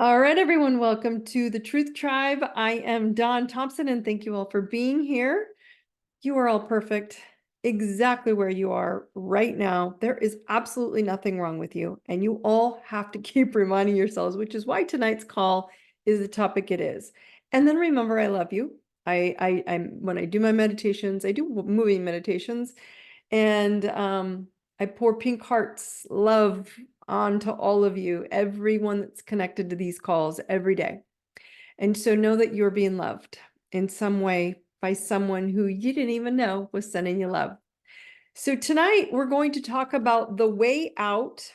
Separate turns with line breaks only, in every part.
All right, everyone, welcome to the Truth Tribe. I am Dawn Thompson, and thank you all for being here. You are all perfect, exactly where you are right now. There is absolutely nothing wrong with you, and you all have to keep reminding yourselves, which is why tonight's call is the topic it is. And then remember, I love you. I'm when I do my meditations, I do moving meditations, and I pour pink hearts, love onto all of you, everyone that's connected to these calls every day. And so know that you're being loved in some way by someone who you didn't even know was sending you love. So tonight we're going to talk about the way out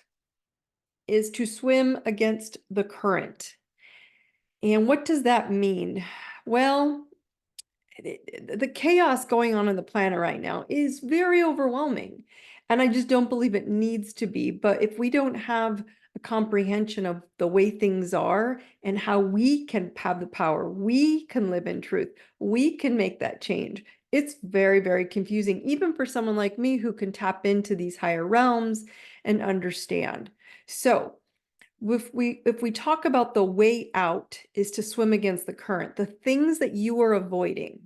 is to swim against the current. And what does that mean? Well, the chaos going on the planet right now is very overwhelming. And I just don't believe it needs to be. But if we don't have a comprehension of the way things are and how we can have the power, we can live in truth, we can make that change. It's very, very confusing, even for someone like me who can tap into these higher realms and understand. So if we talk about the way out is to swim against the current, the things that you are avoiding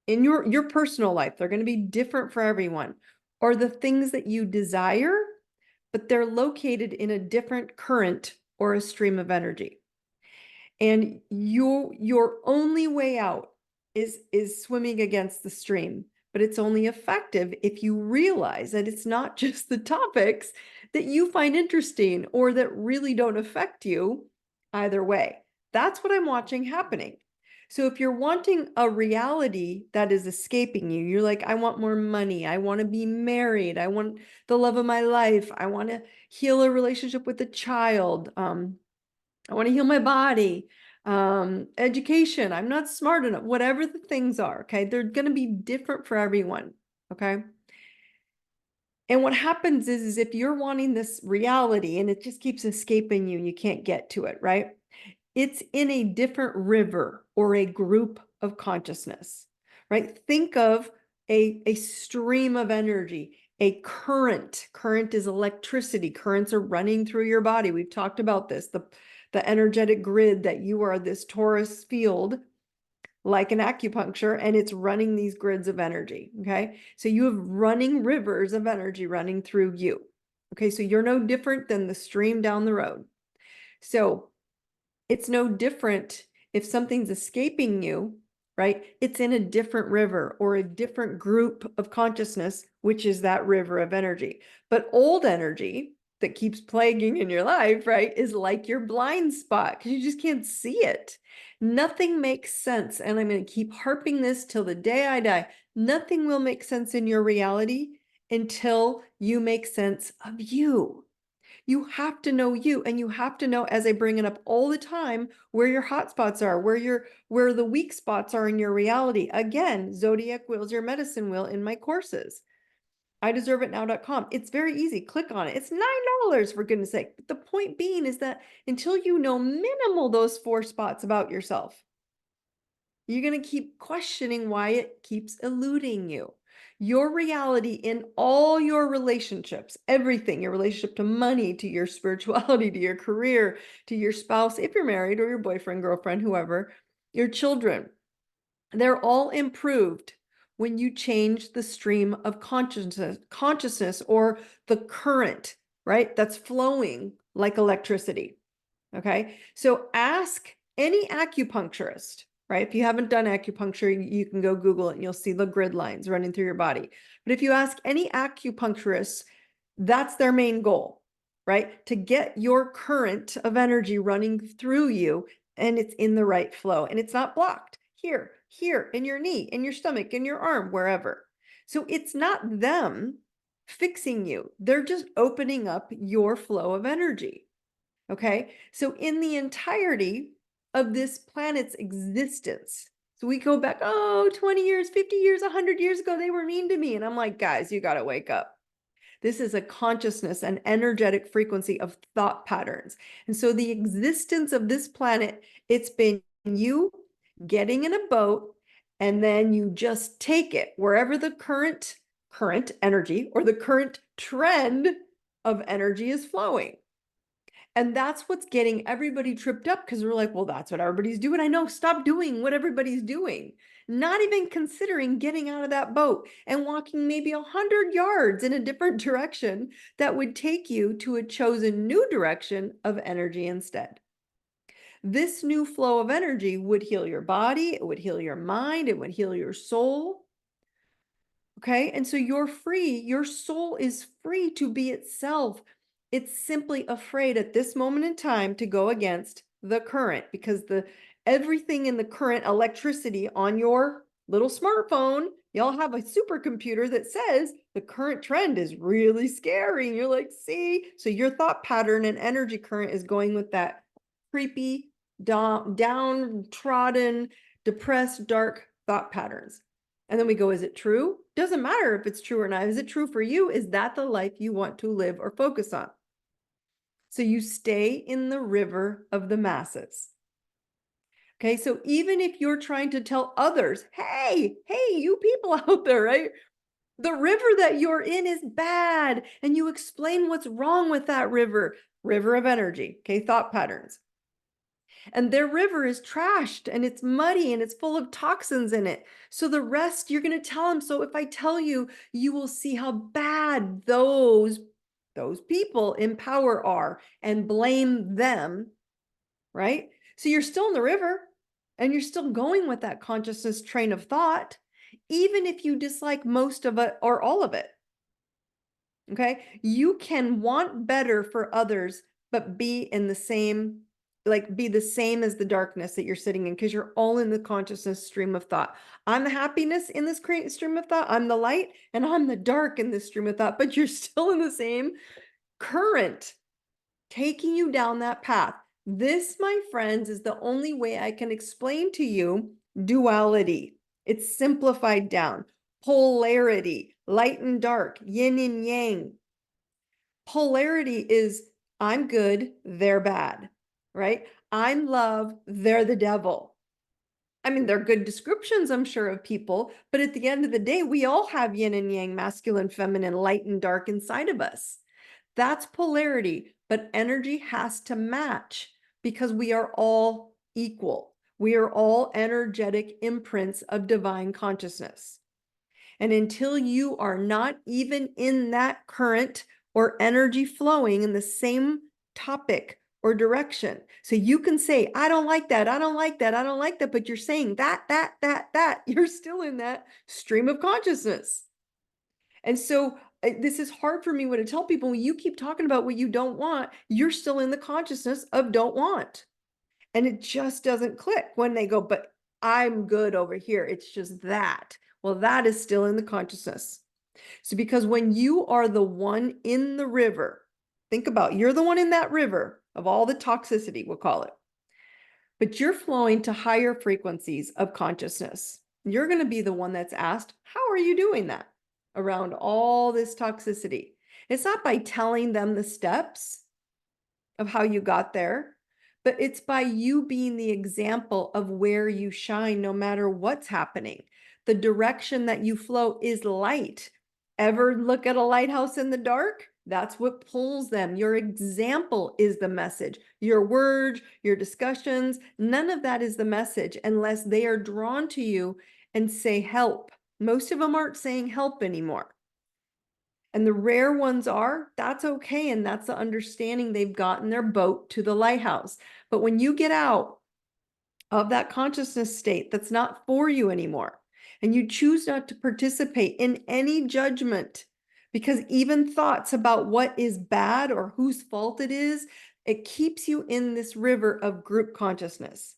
in your personal life, they're going to be different for everyone, or the things that you desire, but they're located in a different current or a stream of energy. And your only way out is swimming against the stream, but it's only effective if you realize that it's not just the topics that you find interesting or that really don't affect you either way. That's what I'm watching happening. So if you're wanting a reality that is escaping you, you're like, I want more money. I want to be married. I want the love of my life. I want to heal a relationship with a child. I want to heal my body. Education. I'm not smart enough. Whatever the things are, okay? They're going to be different for everyone, okay? And what happens is if you're wanting this reality and it just keeps escaping you and you can't get to it, right? It's in a different river or a group of consciousness, right? Think of a stream of energy, a current. Current is electricity. Currents are running through your body. We've talked about this, the energetic grid that you are this torus field, like an acupuncture, and it's running these grids of energy, okay? So you have running rivers of energy running through you, okay? So you're no different than the stream down the road. So it's no different if something's escaping you, right? It's in a different river or a different group of consciousness, which is that river of energy. But old energy that keeps plaguing in your life, right, is like your blind spot because you just can't see it. Nothing makes sense. And I'm going to keep harping this till the day I die. Nothing will make sense in your reality until you make sense of you. You have to know you, and you have to know, as I bring it up all the time, where your hot spots are, where the weak spots are in your reality. Again, Zodiac wheels your medicine wheel in my courses. IDeserveItNow.com. It's very easy. Click on it. It's $9 for goodness sake. But the point being is that until you know minimal those 4 spots about yourself, you're going to keep questioning why it keeps eluding you. Your reality in all your relationships, everything, your relationship to money, to your spirituality, to your career, to your spouse, if you're married, or your boyfriend, girlfriend, whoever, your children, they're all improved when you change the stream of consciousness or the current, right? That's flowing like electricity. Okay. So ask any acupuncturist, right? If you haven't done acupuncture, you can go Google it and you'll see the grid lines running through your body. But if you ask any acupuncturist, that's their main goal, right? To get your current of energy running through you and it's in the right flow and it's not blocked here, in your knee, in your stomach, in your arm, wherever. So it's not them fixing you. They're just opening up your flow of energy. Okay, so in the entirety of this planet's existence, so we go back, 20 years, 50 years, 100 years ago, they were mean to me. And I'm like, guys, you got to wake up. This is a consciousness, an energetic frequency of thought patterns. And so the existence of this planet, it's been you getting in a boat, and then you just take it wherever the current energy or the current trend of energy is flowing. And that's what's getting everybody tripped up because we're like, well, that's what everybody's doing. I know, stop doing what everybody's doing. Not even considering getting out of that boat and walking maybe 100 yards in a different direction that would take you to a chosen new direction of energy instead. This new flow of energy would heal your body, it would heal your mind, it would heal your soul. Okay. And so you're free. Your soul is free to be itself. It's simply afraid at this moment in time to go against the current because everything in the current electricity on your little smartphone, y'all have a supercomputer that says the current trend is really scary. And you're like, see, so your thought pattern and energy current is going with that creepy, downtrodden, depressed, dark thought patterns. And then we go, is it true? Doesn't matter if it's true or not. Is it true for you? Is that the life you want to live or focus on? So you stay in the river of the masses. Okay, so even if you're trying to tell others, hey, you people out there, right? The river that you're in is bad. And you explain what's wrong with that river of energy, okay, thought patterns. And their river is trashed and it's muddy and it's full of toxins in it. So the rest you're going to tell them. So if I tell you, you will see how bad those people in power are and blame them, right? So you're still in the river and you're still going with that consciousness train of thought, even if you dislike most of it or all of it. Okay. You can want better for others, but be in the same, like be the same as the darkness that you're sitting in, because you're all in the consciousness stream of thought. I'm the happiness in this stream of thought. I'm the light and I'm the dark in this stream of thought, but you're still in the same current taking you down that path. This, my friends, is the only way I can explain to you duality. It's simplified down. Polarity, light and dark, yin and yang. Polarity is I'm good, they're bad, right? I'm love, they're the devil. I mean, they're good descriptions, I'm sure, of people, but at the end of the day, we all have yin and yang, masculine, feminine, light and dark inside of us. That's polarity, but energy has to match because we are all equal. We are all energetic imprints of divine consciousness. And until you are not even in that current or energy flowing in the same topic or direction. So you can say, I don't like that. I don't like that. I don't like that. But you're saying that, you're still in that stream of consciousness. And so this is hard for me to tell people when you keep talking about what you don't want, you're still in the consciousness of don't want. And it just doesn't click when they go, but I'm good over here. It's just that. Well, that is still in the consciousness. So because when you are the one in the river, think about you're the one in that river of all the toxicity, we'll call it. But you're flowing to higher frequencies of consciousness. You're going to be the one that's asked, how are you doing that around all this toxicity? It's not by telling them the steps of how you got there, but it's by you being the example of where you shine no matter what's happening. The direction that you flow is light. Ever look at a lighthouse in the dark? That's what pulls them. Your example is the message. Your words, your discussions, none of that is the message unless they are drawn to you and say help. Most of them aren't saying help anymore. And the rare ones are, that's okay. And that's the understanding they've gotten their boat to the lighthouse. But when you get out of that consciousness state that's not for you anymore, and you choose not to participate in any judgment, because even thoughts about what is bad or whose fault it is, it keeps you in this river of group consciousness.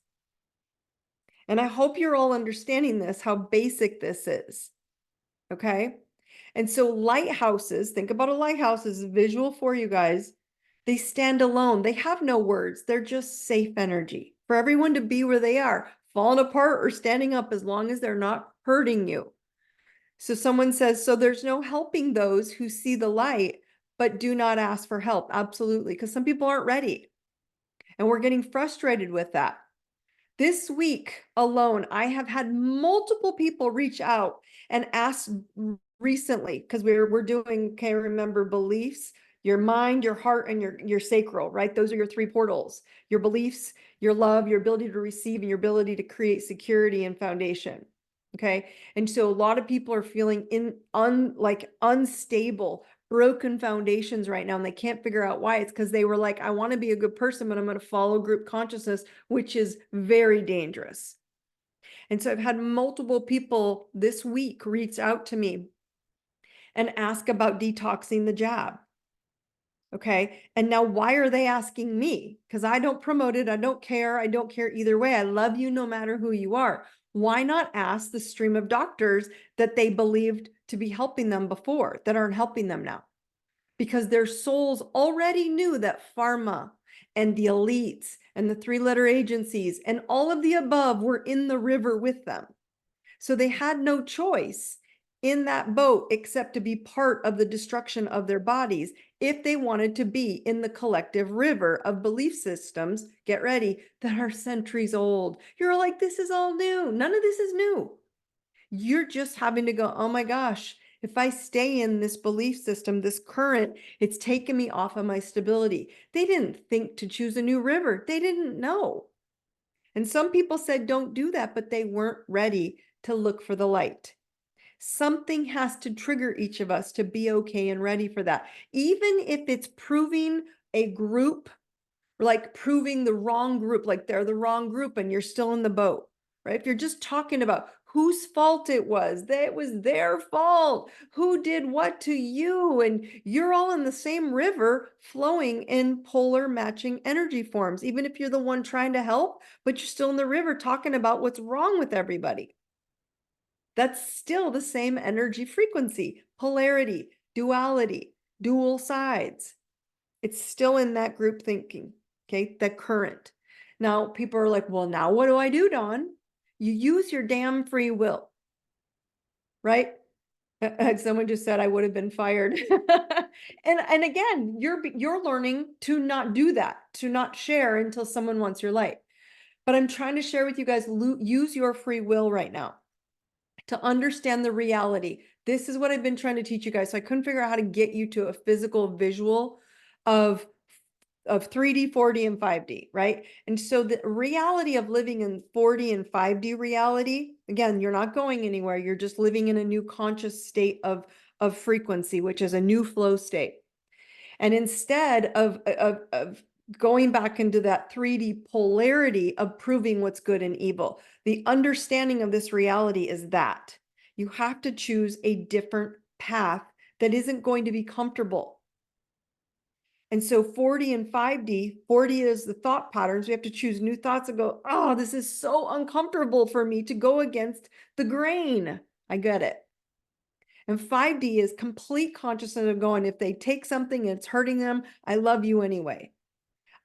And I hope you're all understanding this, how basic this is. Okay. And so lighthouses, think about a lighthouse as a visual for you guys. They stand alone. They have no words. They're just safe energy for everyone to be where they are, falling apart or standing up as long as they're not hurting you. So someone says, so there's no helping those who see the light, but do not ask for help. Absolutely. Because some people aren't ready. And we're getting frustrated with that. This week alone, I have had multiple people reach out and ask recently, because we're doing, remember beliefs, your mind, your heart, and your sacral, right? Those are your three portals: your beliefs, your love, your ability to receive, and your ability to create security and foundation. Okay. And so a lot of people are feeling like unstable, broken foundations right now, and they can't figure out why. It's because they were like, I want to be a good person, but I'm going to follow group consciousness, which is very dangerous. And so I've had multiple people this week reach out to me and ask about detoxing the jab. Okay. And now why are they asking me? Because I don't promote it. I don't care. I don't care either way. I love you no matter who you are. Why not ask the stream of doctors that they believed to be helping them before that aren't helping them now? Because their souls already knew that pharma and the elites and the three-letter agencies and all of the above were in the river with them. So they had no choice in that boat except to be part of the destruction of their bodies if they wanted to be in the collective river of belief systems, get ready, that are centuries old. You're like, this is all new. None of this is new. You're just having to go, oh my gosh, if I stay in this belief system, this current, it's taken me off of my stability. They didn't think to choose a new river. They didn't know. And some people said, don't do that, but they weren't ready to look for the light. Something has to trigger each of us to be okay and ready for that. Even if it's proving a group, like proving the wrong group, like they're the wrong group and you're still in the boat, right? If you're just talking about whose fault it was their fault, who did what to you, and you're all in the same river flowing in polar matching energy forms, even if you're the one trying to help, but you're still in the river talking about what's wrong with everybody. That's still the same energy frequency, polarity, duality, dual sides. It's still in that group thinking, okay, the current. Now, people are like, well, now what do I do, Dawn? You use your damn free will, right? Someone just said I would have been fired. And again, you're learning to not do that, to not share until someone wants your light. But I'm trying to share with you guys, use your free will right now to understand the reality. This is what I've been trying to teach you guys. So I couldn't figure out how to get you to a physical visual of 3D, 4D, and 5D, right? And so the reality of living in 4D and 5D reality, again, you're not going anywhere. You're just living in a new conscious state of frequency, which is a new flow state. And instead of going back into that 3D polarity of proving what's good and evil, the understanding of this reality is that you have to choose a different path that isn't going to be comfortable. And so 4D and 5D, 4D is the thought patterns. We have to choose new thoughts and go, oh, this is so uncomfortable for me to go against the grain. I get it. And 5D is complete consciousness of going, if they take something and it's hurting them, I love you anyway.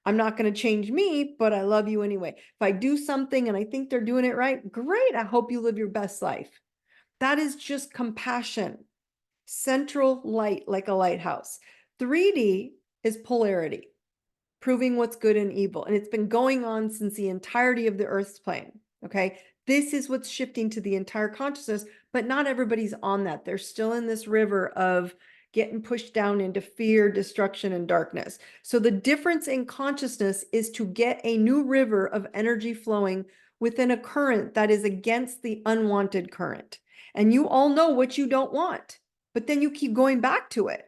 I'm not going to change me, but I love you anyway. If I do something and I think they're doing it right, great. I hope you live your best life. That is just compassion. Central light, like a lighthouse. 3D is polarity, proving what's good and evil. And it's been going on since the entirety of the Earth's plane. Okay. This is what's shifting to the entire consciousness, but not everybody's on that. They're still in this river of getting pushed down into fear, destruction, and darkness. So the difference in consciousness is to get a new river of energy flowing within a current that is against the unwanted current. And you all know what you don't want, but then you keep going back to it.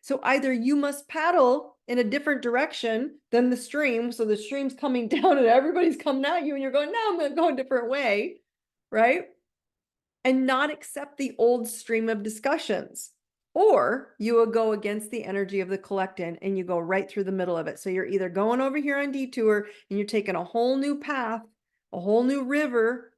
So either you must paddle in a different direction than the stream. So the stream's coming down and everybody's coming at you and you're going, no, I'm going to go a different way, right? And not accept the old stream of discussions. Or you will go against the energy of the collective and you go right through the middle of it. So you're either going over here on detour and you're taking a whole new path, a whole new river,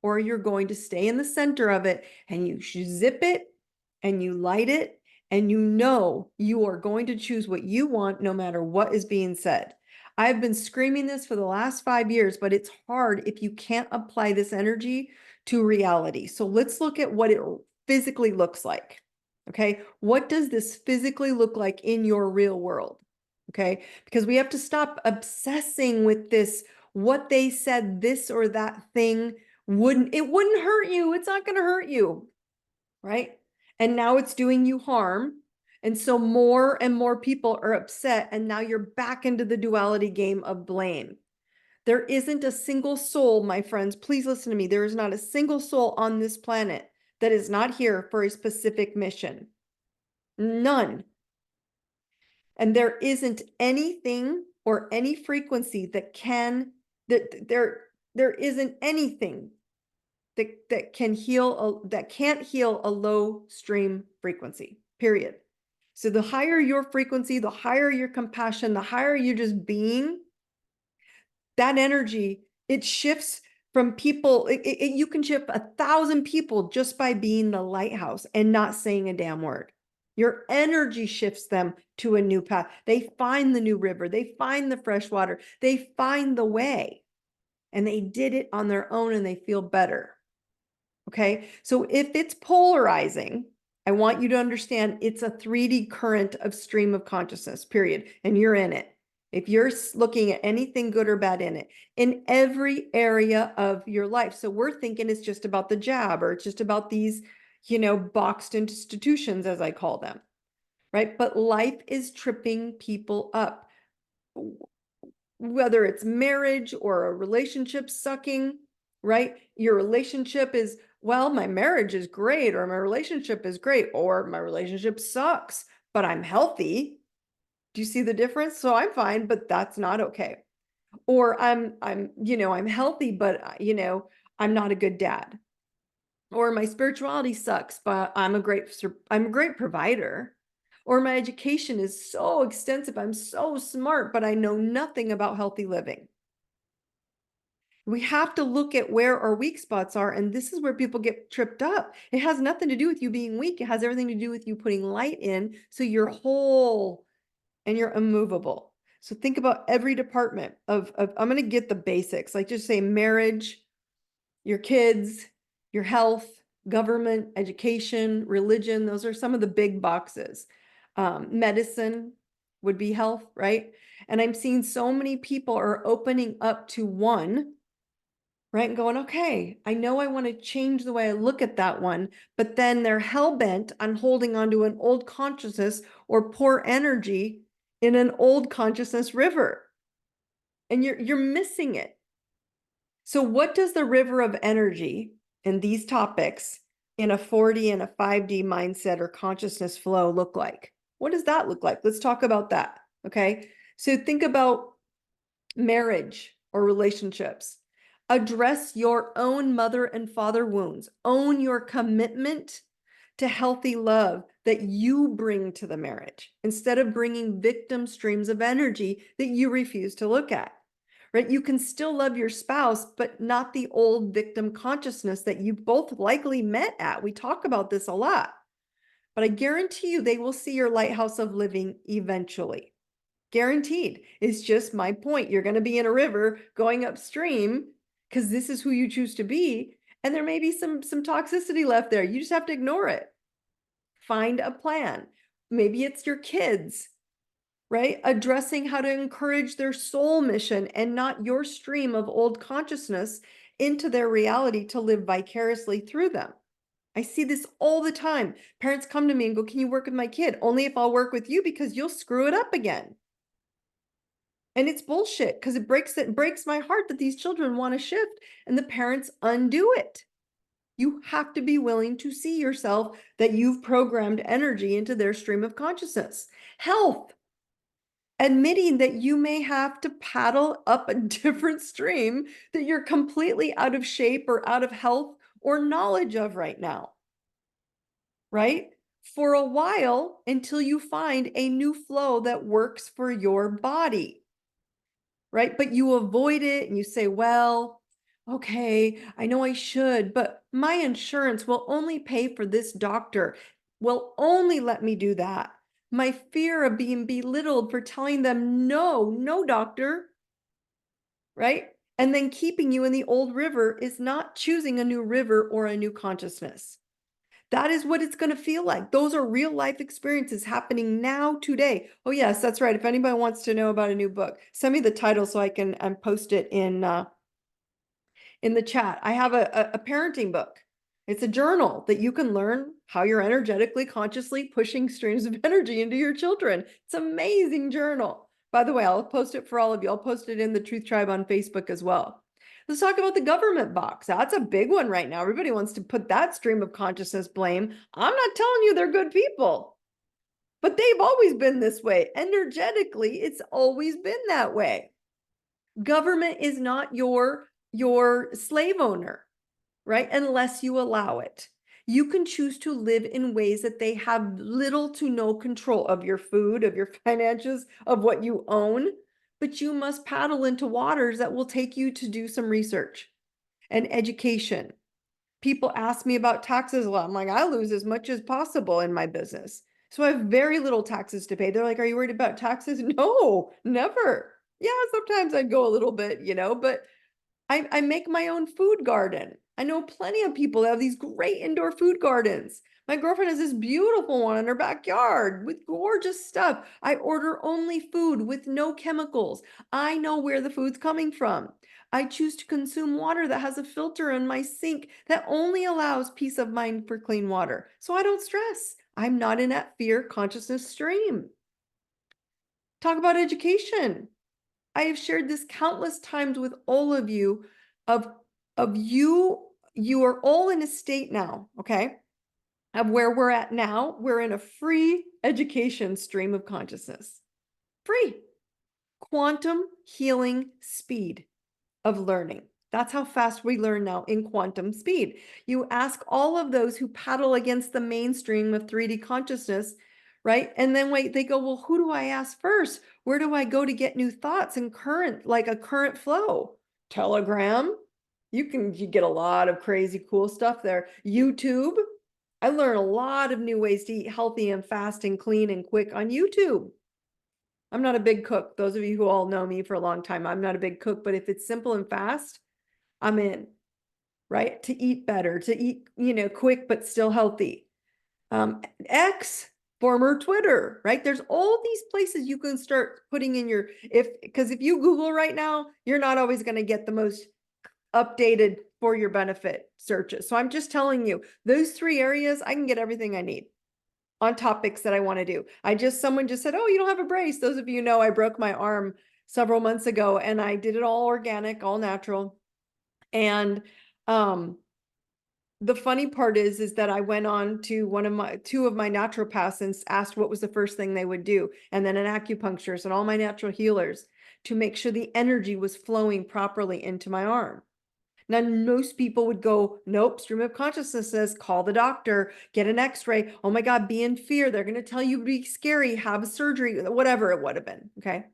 or you're going to stay in the center of it and you zip it and you light it. And you know you are going to choose what you want no matter what is being said. I've been screaming this for the last 5 years, but it's hard if you can't apply this energy to reality. So let's look at what it physically looks like. Okay. What does this physically look like in your real world? Okay. Because we have to stop obsessing with this, what they said, this or that thing wouldn't hurt you. It's not going to hurt you. Right. And now it's doing you harm. And so more and more people are upset, and now you're back into the duality game of blame. There isn't a single soul, my friends, please listen to me. There is not a single soul on this planet that is not here for a specific mission. None. And there isn't anything or any frequency that there isn't anything that can't heal a low stream frequency, period. So the higher your frequency, the higher your compassion, the higher you're just being, that energy, it shifts from people. You can shift 1,000 people just by being the lighthouse and not saying a damn word. Your energy shifts them to a new path. They find the new river. They find the fresh water. They find the way. And they did it on their own and they feel better. Okay, so if it's polarizing, I want you to understand it's a 3D current of stream of consciousness, period. And you're in it. If you're looking at anything good or bad in every area of your life. So we're thinking it's just about the jab, or it's just about these, boxed institutions, as I call them, right? But life is tripping people up. Whether it's marriage or a relationship sucking, right? Your relationship is, well, my marriage is great, or my relationship is great, or my relationship sucks, but I'm healthy. Do you see the difference? So I'm fine, but that's not okay. Or I'm healthy, but I'm not a good dad. Or my spirituality sucks, but I'm a great provider. Or my education is so extensive, I'm so smart, but I know nothing about healthy living. We have to look at where our weak spots are, and this is where people get tripped up. It has nothing to do with you being weak. It has everything to do with you putting light in, so you're whole and you're immovable. So think about every department of I'm going to get the basics, like just say marriage, your kids, your health, government, education, religion. Those are some of the big boxes. Medicine would be health, right? And I'm seeing so many people are opening up to one, right? And going, okay, I know I want to change the way I look at that one, but then they're hell-bent on holding on to an old consciousness or poor energy in an old consciousness river. And you're missing it. So what does the river of energy in these topics in a 4D and a 5D mindset or consciousness flow look like? What does that look like? Let's talk about that. Okay. So think about marriage or relationships. Address your own mother and father wounds. Own your commitment to healthy love that you bring to the marriage, instead of bringing victim streams of energy that you refuse to look at. Right? You can still love your spouse, but not the old victim consciousness that you both likely met at. We talk about this a lot, but I guarantee you they will see your lighthouse of living eventually. Guaranteed. It's just my point. You're going to be in a river going upstream because this is who you choose to be. And there may be some toxicity left there. You just have to ignore it. Find a plan. Maybe it's your kids, right? Addressing how to encourage their soul mission and not your stream of old consciousness into their reality to live vicariously through them. I see this all the time. Parents come to me and go, can you work with my kid? Only if I'll work with you, because you'll screw it up again. And it's bullshit, because it breaks my heart that these children want to shift and the parents undo it. You have to be willing to see yourself that you've programmed energy into their stream of consciousness. Health. Admitting that you may have to paddle up a different stream that you're completely out of shape or out of health or knowledge of right now, right? For a while, until you find a new flow that works for your body, right? But you avoid it and you say, well, okay, I know I should, but my insurance will only pay for this doctor, will only let me do that. My fear of being belittled for telling them, no, no, doctor, right? And then keeping you in the old river is not choosing a new river or a new consciousness. That is what it's going to feel like. Those are real life experiences happening now, today. Oh, yes, that's right. If anybody wants to know about a new book, send me the title so I can post it in the chat. I have a parenting book. It's a journal that you can learn how you're energetically, consciously pushing streams of energy into your children. It's an amazing journal. By the way, I'll post it for all of you. I'll post it in the Truth Tribe on Facebook as well. Let's talk about the government box. That's a big one right now. Everybody wants to put that stream of consciousness blame. I'm not telling you they're good people, but they've always been this way. Energetically, it's always been that way. Government is not your slave owner, right? Unless you allow it. You can choose to live in ways that they have little to no control of your food, of your finances, of what you own, but you must paddle into waters that will take you to do some research and education. People ask me about taxes a lot. I'm like, I lose as much as possible in my business. So I have very little taxes to pay. They're like, are you worried about taxes? No, never. Yeah, sometimes I'd go a little bit, but I make my own food garden. I know plenty of people that have these great indoor food gardens. My girlfriend has this beautiful one in her backyard with gorgeous stuff. I order only food with no chemicals. I know where the food's coming from. I choose to consume water that has a filter in my sink that only allows peace of mind for clean water. So I don't stress. I'm not in that fear consciousness stream. Talk about education. I have shared this countless times with all of you of you are all in a state now, okay, of where we're at now. We're in a free education stream of consciousness. Free. Quantum healing speed of learning. That's how fast we learn now, in quantum speed. You ask all of those who paddle against the mainstream of 3D consciousness, right? And then they go, well, who do I ask first? Where do I go to get new thoughts and like a current flow? Telegram. You get a lot of crazy cool stuff there. YouTube. I learn a lot of new ways to eat healthy and fast and clean and quick on YouTube. I'm not a big cook. Those of you who all know me for a long time, I'm not a big cook, but if it's simple and fast, I'm in, right? To eat better, to eat, quick, but still healthy. X, former Twitter, right? There's all these places you can start putting in because if you Google right now, you're not always going to get the most updated for your benefit searches. So I'm just telling you, those 3 areas, I can get everything I need on topics that I want to do. Someone just said, oh, you don't have a brace. Those of you know, I broke my arm several months ago and I did it all organic, all natural. And the funny part is that I went on to two of my naturopaths and asked what was the first thing they would do. And then an acupuncturist and all my natural healers to make sure the energy was flowing properly into my arm. Now, most people would go, nope, stream of consciousness says, call the doctor, get an x-ray. Oh my God, be in fear. They're going to tell you be scary, have a surgery, whatever it would have been. Okay.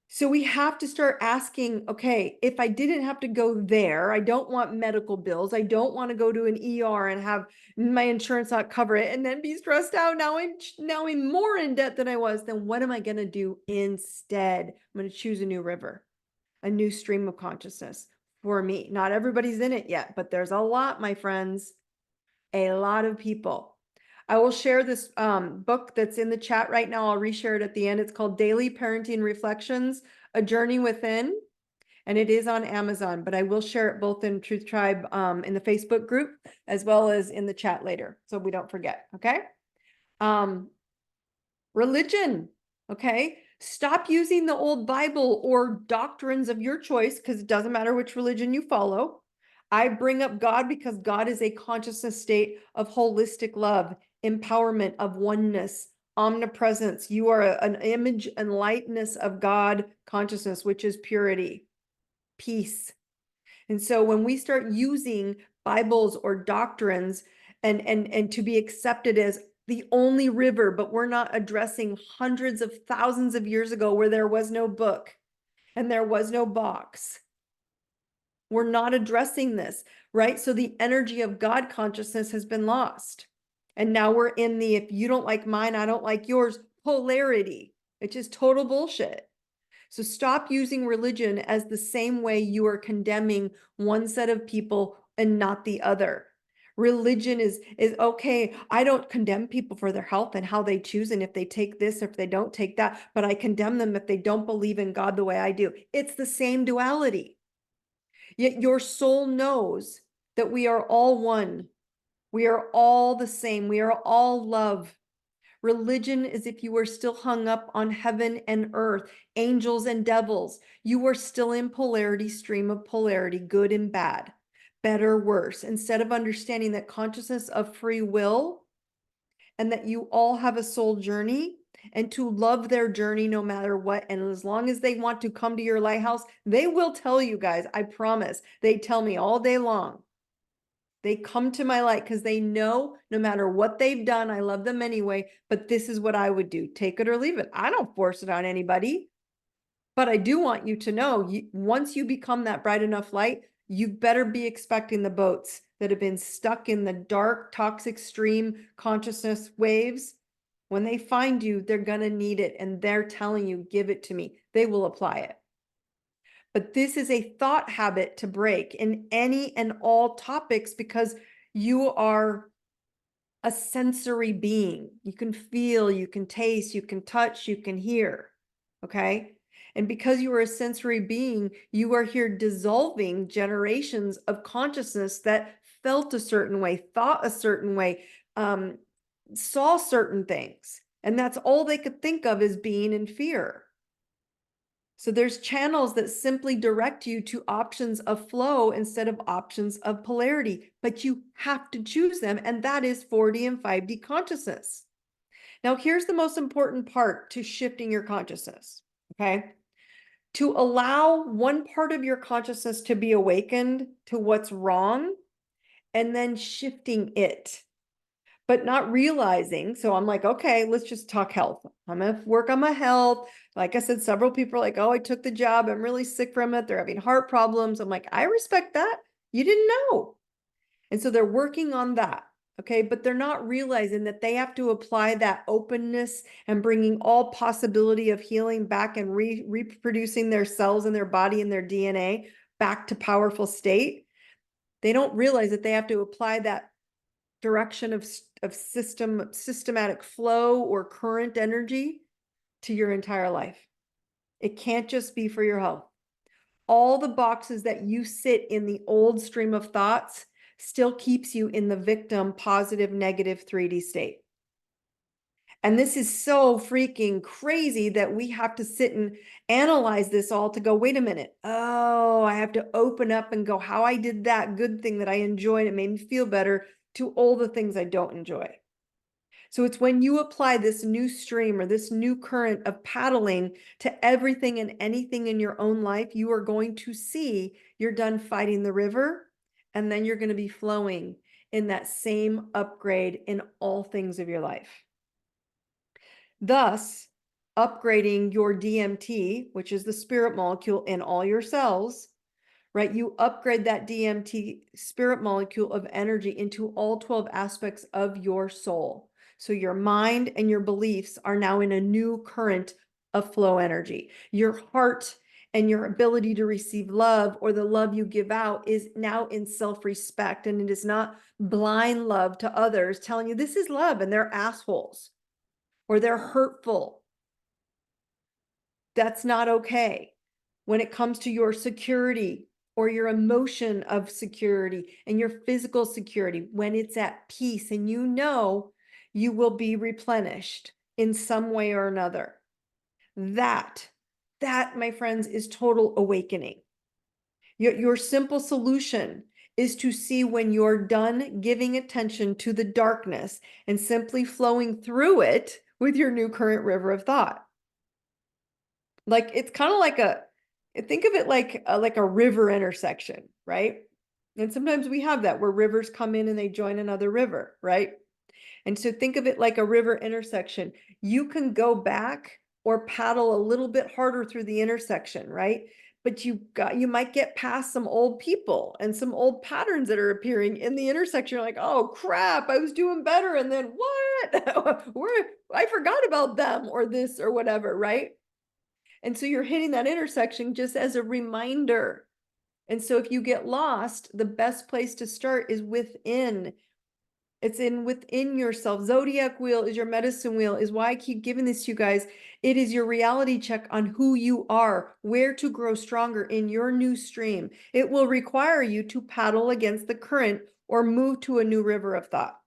So we have to start asking, okay, if I didn't have to go there, I don't want medical bills. I don't want to go to an ER and have my insurance not cover it and then be stressed out. Now I'm more in debt than I was. Then what am I going to do instead? I'm going to choose a new river, a new stream of consciousness for me. Not everybody's in it yet, but there's a lot, my friends, a lot of people. I will share this book that's in the chat right now. I'll reshare it at the end. It's called Daily Parenting Reflections, A Journey Within, and it is on Amazon, but I will share it both in Truth Tribe in the Facebook group as well as in the chat later, so we don't forget, okay? Religion, okay? Stop using the old Bible or doctrines of your choice, because it doesn't matter which religion you follow. I bring up God because God is a consciousness state of holistic love, empowerment, of oneness, omnipresence. You are an image and likeness of God consciousness, which is purity, peace. And so when we start using Bibles or doctrines and to be accepted as the only river, but we're not addressing hundreds of thousands of years ago where there was no book and there was no box. We're not addressing this, right? So the energy of God consciousness has been lost. And now we're in the, if you don't like mine, I don't like yours, polarity. It's just total bullshit. So stop using religion as the same way you are condemning one set of people and not the other. Religion is okay. I don't condemn people for their health and how they choose and if they take this or if they don't take that, but I condemn them if they don't believe in God the way I do. It's the same duality. Yet your soul knows that we are all one. We are all the same. We are all love. Religion is if you were still hung up on heaven and earth, angels and devils. You are still in polarity, stream of polarity, good and bad, better, worse. Instead of understanding that consciousness of free will and that you all have a soul journey and to love their journey no matter what. And as long as they want to come to your lighthouse, they will tell you guys, I promise. They tell me all day long. They come to my light because they know no matter what they've done, I love them anyway, but this is what I would do. Take it or leave it. I don't force it on anybody, but I do want you to know, once you become that bright enough light, you better be expecting the boats that have been stuck in the dark, toxic stream consciousness waves. When they find you, they're going to need it. And they're telling you, give it to me. They will apply it. But this is a thought habit to break in any and all topics because you are a sensory being. You can feel, you can taste, you can touch, you can hear. Okay. And because you are a sensory being, you are here dissolving generations of consciousness that felt a certain way, thought a certain way, saw certain things. And that's all they could think of as being in fear. So there's channels that simply direct you to options of flow instead of options of polarity, but you have to choose them. And that is 4D and 5D consciousness. Now, here's the most important part to shifting your consciousness, okay? To allow one part of your consciousness to be awakened to what's wrong and then shifting it, but not realizing. So I'm like, okay, let's just talk health. I'm going to work on my health. Like I said, several people are like, oh, I took the job. I'm really sick from it. They're having heart problems. I'm like, I respect that. You didn't know. And so they're working on that. Okay. But they're not realizing that they have to apply that openness and bringing all possibility of healing back and reproducing their cells in their body and their DNA back to powerful state. They don't realize that they have to apply that direction of systematic flow or current energy to your entire life. It can't just be for your health. All the boxes that you sit in the old stream of thoughts still keeps you in the victim, positive, negative 3D state. And this is so freaking crazy that we have to sit and analyze this all to go, wait a minute. Oh, I have to open up and go, how I did that good thing that I enjoyed. It made me feel better, to all the things I don't enjoy. So it's when you apply this new stream or this new current of paddling to everything and anything in your own life, you are going to see you're done fighting the river, and then you're going to be flowing in that same upgrade in all things of your life. Thus, upgrading your DMT, which is the spirit molecule in all your cells, right? You upgrade that DMT spirit molecule of energy into all 12 aspects of your soul. So your mind and your beliefs are now in a new current of flow energy. Your heart and your ability to receive love, or the love you give out, is now in self-respect. And it is not blind love to others telling you this is love and they're assholes or they're hurtful. That's not okay. When it comes to your security or your emotion of security and your physical security, when it's at peace and you know you will be replenished in some way or another. That, my friends, is total awakening. Your simple solution is to see when you're done giving attention to the darkness and simply flowing through it with your new current river of thought. Like, it's kind of like think of it like a river intersection, right? And sometimes we have that where rivers come in and they join another river, right? And so think of it like a river intersection. You can go back or paddle a little bit harder through the intersection, right? But you might get past some old people and some old patterns that are appearing in the intersection. You're like, oh crap, I was doing better. And then what? I forgot about them or this or whatever, right? And so you're hitting that intersection just as a reminder. And so if you get lost, the best place to start is within. It's within yourself. Zodiac wheel is your medicine wheel, is why I keep giving this to you guys. It is your reality check on who you are, where to grow stronger in your new stream. It will require you to paddle against the current or move to a new river of thought.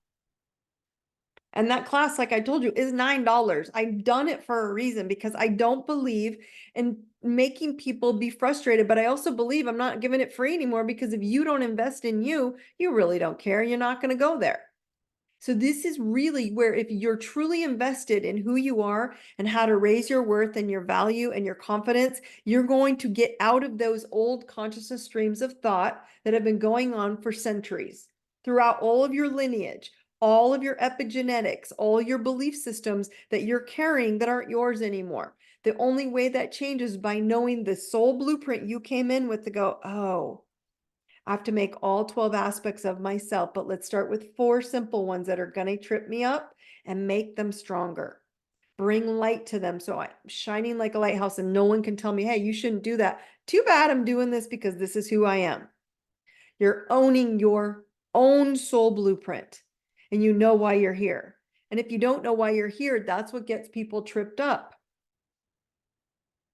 And that class, like I told you, is $9. I've done it for a reason because I don't believe in making people be frustrated, but I also believe I'm not giving it free anymore because if you don't invest in you, you really don't care. You're not going to go there. So this is really where if you're truly invested in who you are and how to raise your worth and your value and your confidence, you're going to get out of those old consciousness streams of thought that have been going on for centuries throughout all of your lineage, all of your epigenetics, all your belief systems that you're carrying that aren't yours anymore. The only way that changes by knowing the soul blueprint you came in with to go, oh, I have to make all 12 aspects of myself, but let's start with 4 simple ones that are going to trip me up and make them stronger. Bring light to them. So I'm shining like a lighthouse and no one can tell me, hey, you shouldn't do that. Too bad I'm doing this because this is who I am. You're owning your own soul blueprint and you know why you're here. And if you don't know why you're here, that's what gets people tripped up.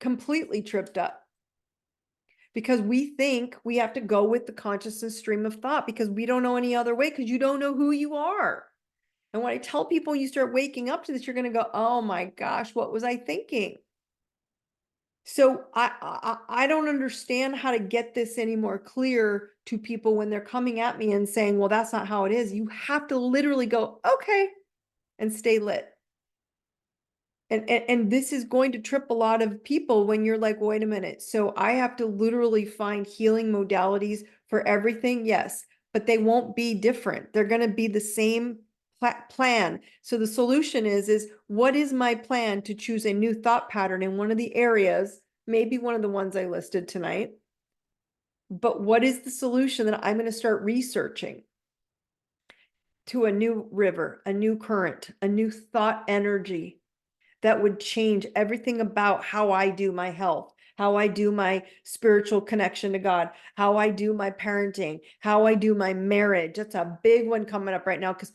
Completely tripped up. Because we think we have to go with the consciousness stream of thought because we don't know any other way because you don't know who you are. And when I tell people you start waking up to this, you're going to go, oh my gosh, what was I thinking? So I don't understand how to get this any more clear to people when they're coming at me and saying, well, that's not how it is. You have to literally go, okay, and stay lit. And this is going to trip a lot of people when you're like, wait a minute. So I have to literally find healing modalities for everything. Yes, but they won't be different. They're going to be the same plan. So the solution is what is my plan to choose a new thought pattern in one of the areas, maybe one of the ones I listed tonight. But what is the solution that I'm going to start researching to a new river, a new current, a new thought energy that would change everything about how I do my health, how I do my spiritual connection to God, how I do my parenting, how I do my marriage. That's a big one coming up right now because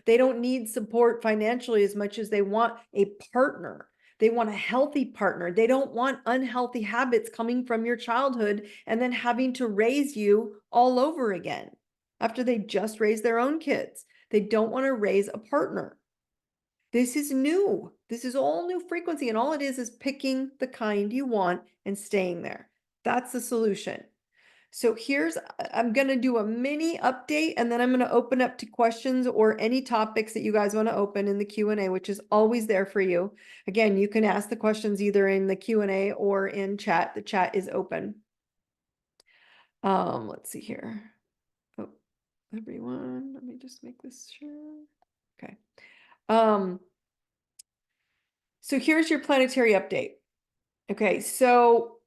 they don't need support financially as much as they want a partner. They want a healthy partner. They don't want unhealthy habits coming from your childhood and then having to raise you all over again after they just raised their own kids. They don't want to raise a partner. This is new. This is all new frequency. And all it is picking the kind you want and staying there. That's the solution. So I'm going to do a mini update and then I'm going to open up to questions or any topics that you guys want to open in the Q&A, which is always there for you. Again, you can ask the questions either in the Q&A or in chat. The chat is open. Let's see here. Oh, everyone, let me just make this sure. Okay. So here's your planetary update. Okay, so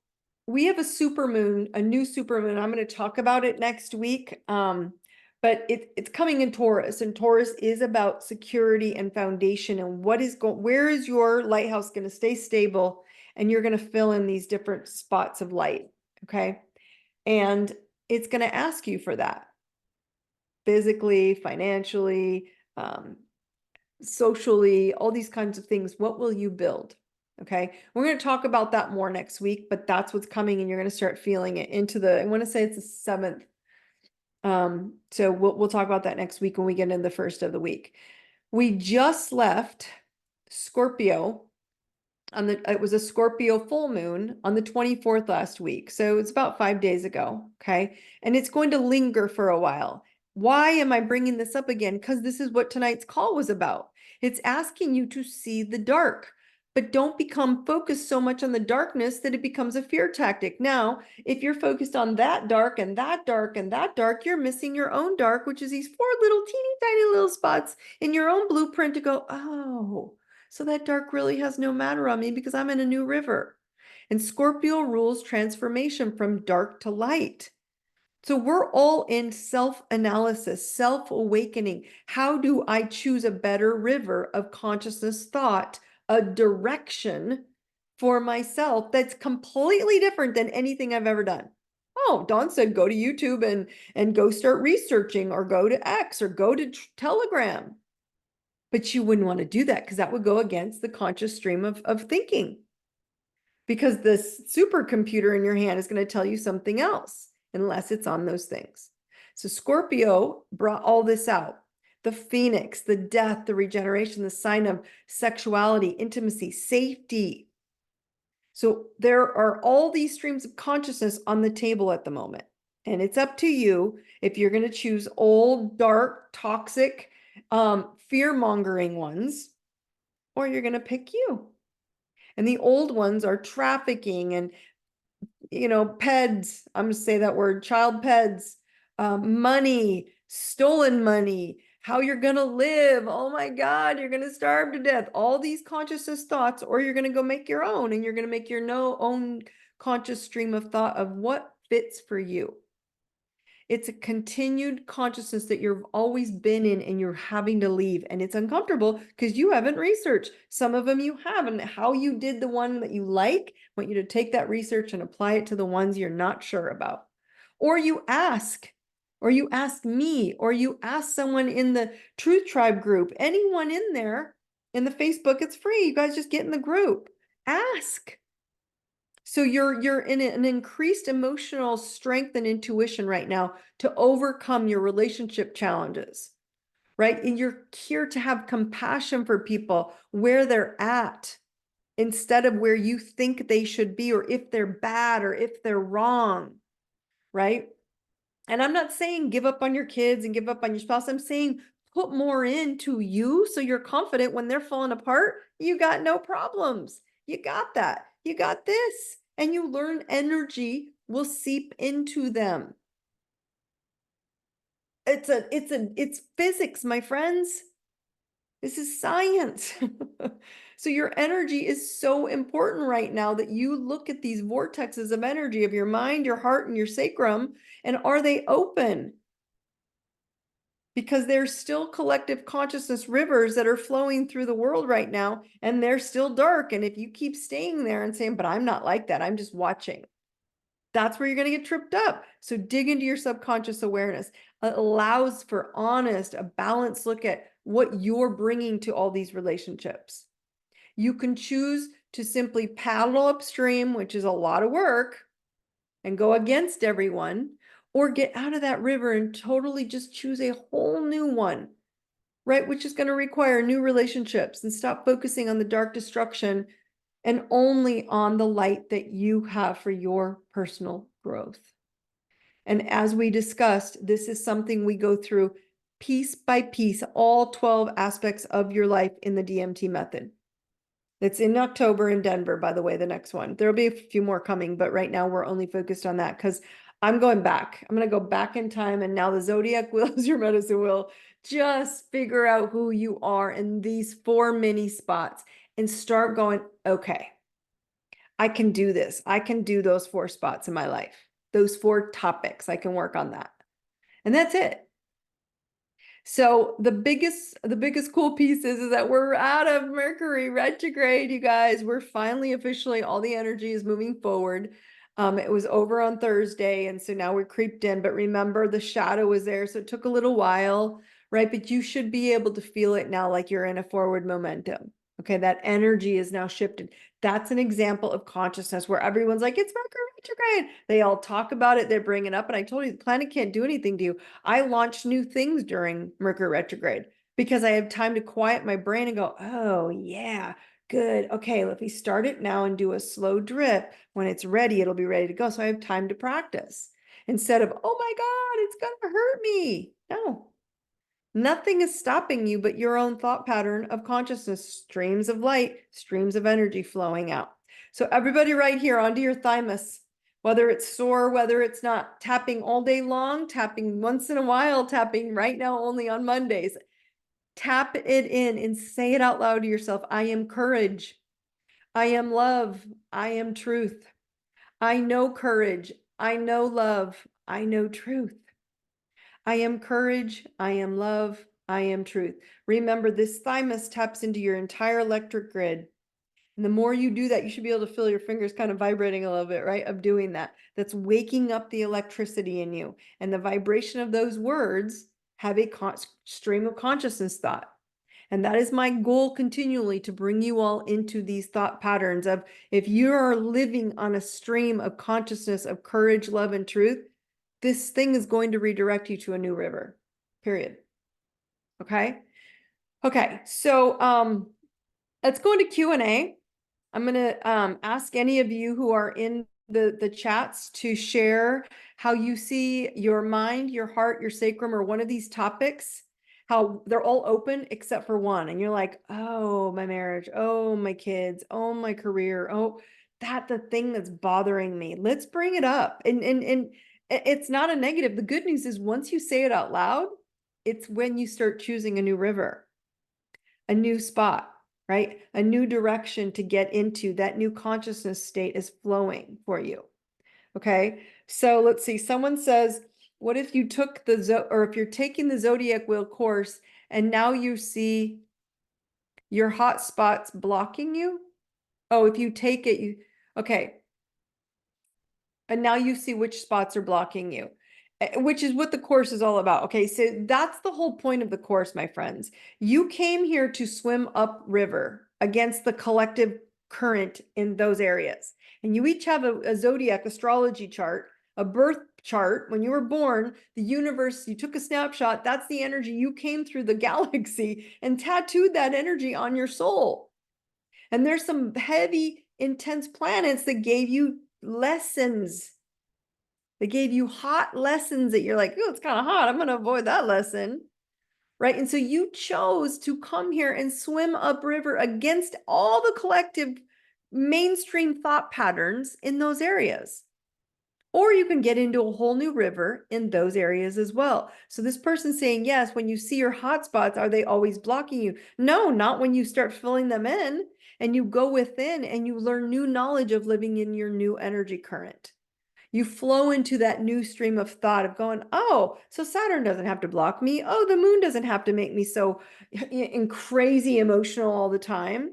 we have a supermoon, a new supermoon. I'm going to talk about it next week. But it's coming in Taurus, and Taurus is about security and foundation and where is your lighthouse going to stay stable, and you're going to fill in these different spots of light. Okay. And it's going to ask you for that physically, financially, socially, all these kinds of things. What will you build? Okay. We're going to talk about that more next week, but that's what's coming and you're going to start feeling it I want to say it's the 7th. So we'll talk about that next week when we get into the first of the week. We just left Scorpio it was a Scorpio full moon on the 24th last week. So it's about 5 days ago. Okay. And it's going to linger for a while. Why am I bringing this up again? Because this is what tonight's call was about. It's asking you to see the dark, but don't become focused so much on the darkness that it becomes a fear tactic. Now, if you're focused on that dark and that dark and that dark, you're missing your own dark, which is these 4 little teeny tiny little spots in your own blueprint to go, oh, so that dark really has no matter on me because I'm in a new river. And Scorpio rules transformation from dark to light. So we're all in self-analysis, self-awakening. How do I choose a better river of consciousness thought, a direction for myself that's completely different than anything I've ever done? Oh, Dawn said, go to YouTube and go start researching, or go to X, or go to Telegram. But you wouldn't want to do that, because that would go against the conscious stream of thinking. Because this supercomputer in your hand is going to tell you something else, unless it's on those things. So Scorpio brought all this out. The Phoenix, the death, the regeneration, the sign of sexuality, intimacy, safety. So there are all these streams of consciousness on the table at the moment. And it's up to you if you're going to choose old, dark, toxic, fear-mongering ones, or you're going to pick you. And the old ones are trafficking and, PEDs, I'm going to say that word, child PEDs, money, stolen money, how you're going to live. Oh my God, you're going to starve to death. All these consciousness thoughts, or you're going to go make your own, and you're going to make your own conscious stream of thought of what fits for you. It's a continued consciousness that you've always been in, and you're having to leave. And it's uncomfortable because you haven't researched. Some of them you haven't. How you did the one that you like, I want you to take that research and apply it to the ones you're not sure about. Or you ask me, or you ask someone in the Truth Tribe group, anyone in there in the Facebook, it's free. You guys just get in the group. Ask. So you're in an increased emotional strength and intuition right now to overcome your relationship challenges, right? And you're here to have compassion for people where they're at, instead of where you think they should be, or if they're bad, or if they're wrong, right? And I'm not saying give up on your kids and give up on your spouse. I'm saying put more into you, so you're confident when they're falling apart, you got no problems. You got that. You got this. And you learn energy will seep into them. It's physics, my friends. This is science. So your energy is so important right now, that you look at these vortexes of energy of your mind, your heart, and your sacrum, and are they open? Because there's still collective consciousness rivers that are flowing through the world right now, and they're still dark. And if you keep staying there and saying, but I'm not like that, I'm just watching, that's where you're going to get tripped up. So dig into your subconscious awareness. It allows for honest, a balanced look at what you're bringing to all these relationships. You can choose to simply paddle upstream, which is a lot of work, and go against everyone, or get out of that river and totally just choose a whole new one, right? Which is going to require new relationships, and stop focusing on the dark destruction and only on the light that you have for your personal growth. And as we discussed, this is something we go through piece by piece, all 12 aspects of your life in the DMT method. It's in October in Denver, by the way, the next one. There'll be a few more coming, but right now we're only focused on that because I'm going back. I'm going to go back in time, and now the Zodiac wheel is your medicine wheel. Just figure out who you are in these 4 mini spots and start going, okay, I can do this. I can do those 4 spots in my life. Those 4 topics, I can work on that. And that's it. So the biggest cool piece is that we're out of Mercury retrograde, you guys. We're finally officially, all the energy is moving forward. It was over on Thursday, and so now we're creeped in. But remember, the shadow was there, so it took a little while, right? But you should be able to feel it now, like you're in a forward momentum. Okay, that energy is now shifted. That's an example of consciousness where everyone's like, it's Mercury retrograde. They all talk about it, they bring it up. And I told you, the planet can't do anything to you. I launch new things during Mercury retrograde because I have time to quiet my brain and go, oh yeah, good. Okay, let me start it now and do a slow drip. When it's ready, it'll be ready to go. So I have time to practice instead of, oh my God, it's going to hurt me. No, nothing is stopping you but your own thought pattern of consciousness, streams of light, streams of energy flowing out. So everybody right here onto your thymus, whether it's sore, whether it's not, tapping all day long, tapping once in a while, tapping right now only on Mondays. Tap it in and say it out loud to yourself. I am courage. I am love. I am truth. I know courage. I know love. I know truth. I am courage, I am love, I am truth. Remember, this thymus taps into your entire electric grid. And the more you do that, you should be able to feel your fingers kind of vibrating a little bit, right? Of doing that. That's waking up the electricity in you. And the vibration of those words have a stream of consciousness thought. And that is my goal continually, to bring you all into these thought patterns of, if you are living on a stream of consciousness of courage, love, and truth, this thing is going to redirect you to a new river, period. Okay. Okay. So, let's go into Q&A. I'm going to ask any of you who are in the chats to share how you see your mind, your heart, your sacrum, or one of these topics, how they're all open except for one. And you're like, oh, my marriage, oh, my kids, oh, my career, oh, the thing that's bothering me. Let's bring it up. And it's not a negative. The good news is, once you say it out loud, it's when you start choosing a new river, a new spot, right? A new direction to get into. That new consciousness state is flowing for you. Okay. So let's see. Someone says, what if you took or if you're taking the Zodiac wheel course and now you see your hot spots blocking you? Oh, if you take it, okay. And now you see which spots are blocking you, which is what the course is all about. Okay, so that's the whole point of the course, my friends. You came here to swim upriver against the collective current in those areas. And you each have a zodiac astrology chart, a birth chart. When you were born, the universe, you took a snapshot. That's the energy. You came through the galaxy and tattooed that energy on your soul. And there's some heavy, intense planets that gave you lessons. They gave you hot lessons that you're like, oh, it's kind of hot. I'm going to avoid that lesson. Right. And so you chose to come here and swim upriver against all the collective mainstream thought patterns in those areas. Or you can get into a whole new river in those areas as well. So this person's saying, yes, when you see your hot spots, are they always blocking you? No, not when you start filling them in and you go within and you learn new knowledge of living in your new energy current. You flow into that new stream of thought of going, oh, so Saturn doesn't have to block me. Oh, the moon doesn't have to make me so crazy emotional all the time.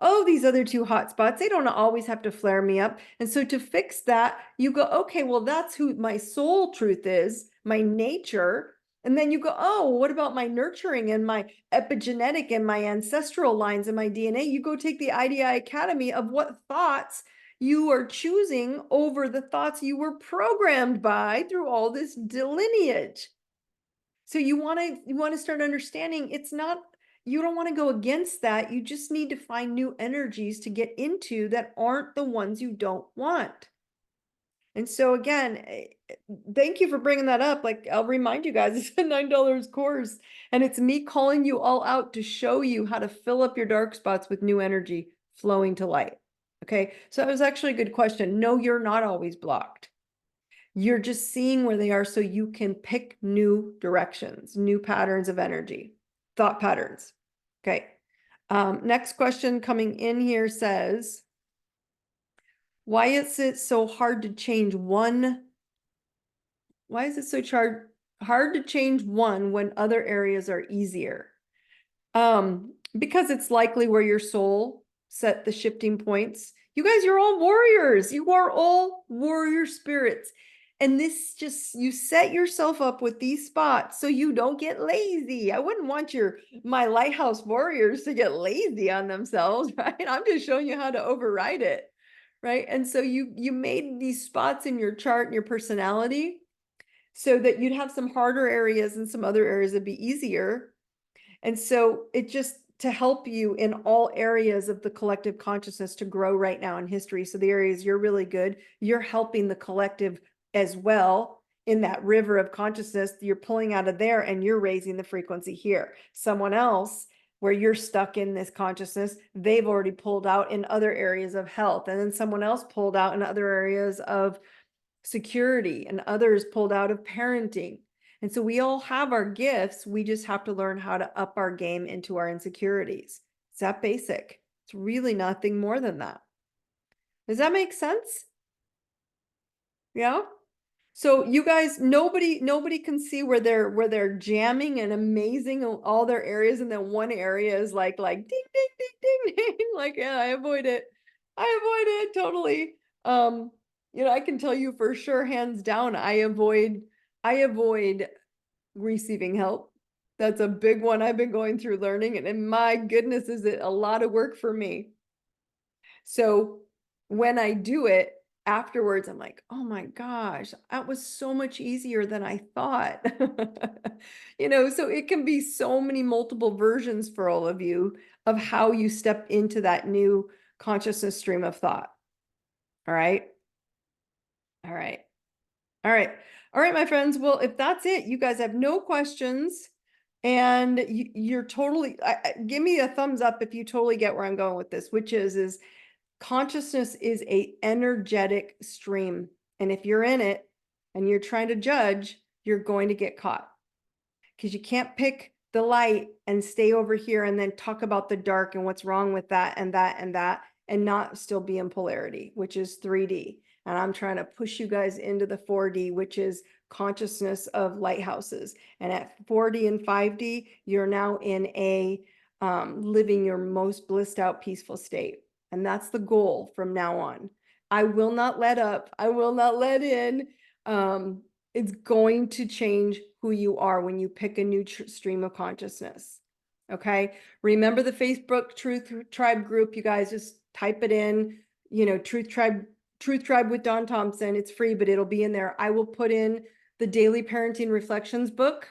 Oh, these other two hot spots, they don't always have to flare me up. And so to fix that, you go, okay, well, that's who my soul truth is, my nature. And then you go, oh, what about my nurturing and my epigenetic and my ancestral lines and my DNA? You go take the IDI Academy of what thoughts you are choosing over the thoughts you were programmed by through all this lineage. So you want to start understanding, it's not, you don't want to go against that. You just need to find new energies to get into that aren't the ones you don't want. And so again, thank you for bringing that up. Like, I'll remind you guys, it's a $9 course, and it's me calling you all out to show you how to fill up your dark spots with new energy flowing to light. Okay. So that was actually a good question. No, you're not always blocked. You're just seeing where they are so you can pick new directions, new patterns of energy, thought patterns. Okay. Next question coming in here says, why is it so hard to change one? Why is it so hard to change one when other areas are easier? Because it's likely where your soul set the shifting points. You guys, you're all warriors. You are all warrior spirits. And this just, you set yourself up with these spots so you don't get lazy. I wouldn't want my lighthouse warriors to get lazy on themselves, right? I'm just showing you how to override it, right? And so you made these spots in your chart and your personality so that you'd have some harder areas and some other areas that'd be easier. And so it just to help you in all areas of the collective consciousness to grow right now in history. So the areas you're really good, you're helping the collective as well in that river of consciousness. You're pulling out of there and you're raising the frequency here. Someone else, where you're stuck in this consciousness, they've already pulled out in other areas of health. And then someone else pulled out in other areas of security, and others pulled out of parenting. And so we all have our gifts. We just have to learn how to up our game into our insecurities. It's that basic. It's really nothing more than that. Does that make sense? Yeah. So you guys, nobody can see where they're jamming and amazing on all their areas, and then one area is like ding ding ding ding ding. Like, yeah, I avoid it. I avoid it totally. You know, I can tell you for sure, hands down, I avoid receiving help. That's a big one I've been going through learning, and my goodness, is it a lot of work for me. So when I do it afterwards, I'm like, oh my gosh, that was so much easier than I thought. You know, so it can be so many multiple versions for all of you of how you step into that new consciousness stream of thought. All right. All right. All right. All right, my friends. Well, if that's it, you guys have no questions, and you're totally, give me a thumbs up if you totally get where I'm going with this, which is consciousness is a energetic stream. And if you're in it and you're trying to judge, you're going to get caught, because you can't pick the light and stay over here and then talk about the dark and what's wrong with that and that and that, and not still be in polarity, which is 3D. And I'm trying to push you guys into the 4D, which is consciousness of lighthouses. And at 4D and 5D, you're now in a living your most blissed out, peaceful state. And that's the goal from now on. I will not let up. I will not let in. It's going to change who you are when you pick a new stream of consciousness. Okay. Remember the Facebook Truth Tribe group. You guys just type it in, you know, Truth Tribe with Dawn Thompson. It's free, but it'll be in there. I will put in the Daily Parenting Reflections book,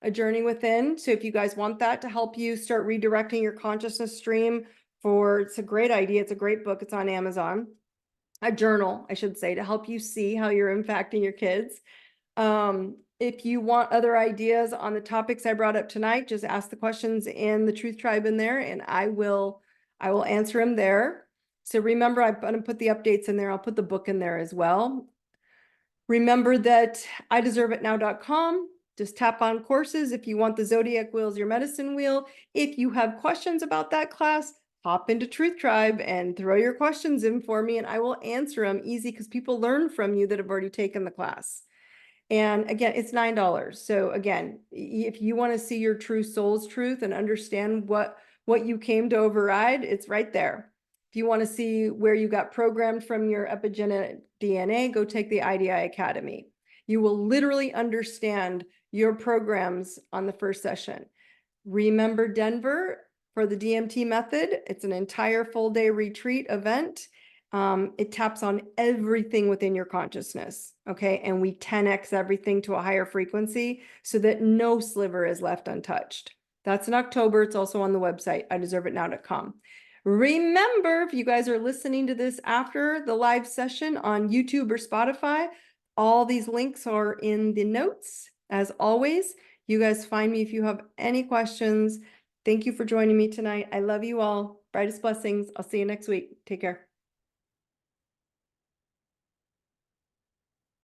A Journey Within. So if you guys want that to help you start redirecting your consciousness stream it's a great idea. It's a great book. It's on Amazon. A journal, I should say, to help you see how you're impacting your kids. If you want other ideas on the topics I brought up tonight, just ask the questions in the Truth Tribe in there, and I will answer them there. So remember, I'm going to put the updates in there. I'll put the book in there as well. Remember that IDeserveItNow.com. Just tap on courses if you want the Zodiac wheel as your medicine wheel. If you have questions about that class, hop into Truth Tribe and throw your questions in for me, and I will answer them easy, because people learn from you that have already taken the class. And again, it's $9. So again, if you want to see your true soul's truth and understand what you came to override, it's right there. If you want to see where you got programmed from your epigenetic DNA, go take the IDI Academy. You will literally understand your programs on the first session. Remember Denver for the DMT method. It's an entire full day retreat event. It taps on everything within your consciousness. Okay. And we 10x everything to a higher frequency so that no sliver is left untouched. That's in October. It's also on the website, IDeserveItNow.com. Remember, if you guys are listening to this after the live session on YouTube or Spotify, all these links are in the notes. As always, you guys find me if you have any questions. Thank you for joining me tonight. I love you all. Brightest blessings. I'll see you next week. Take care.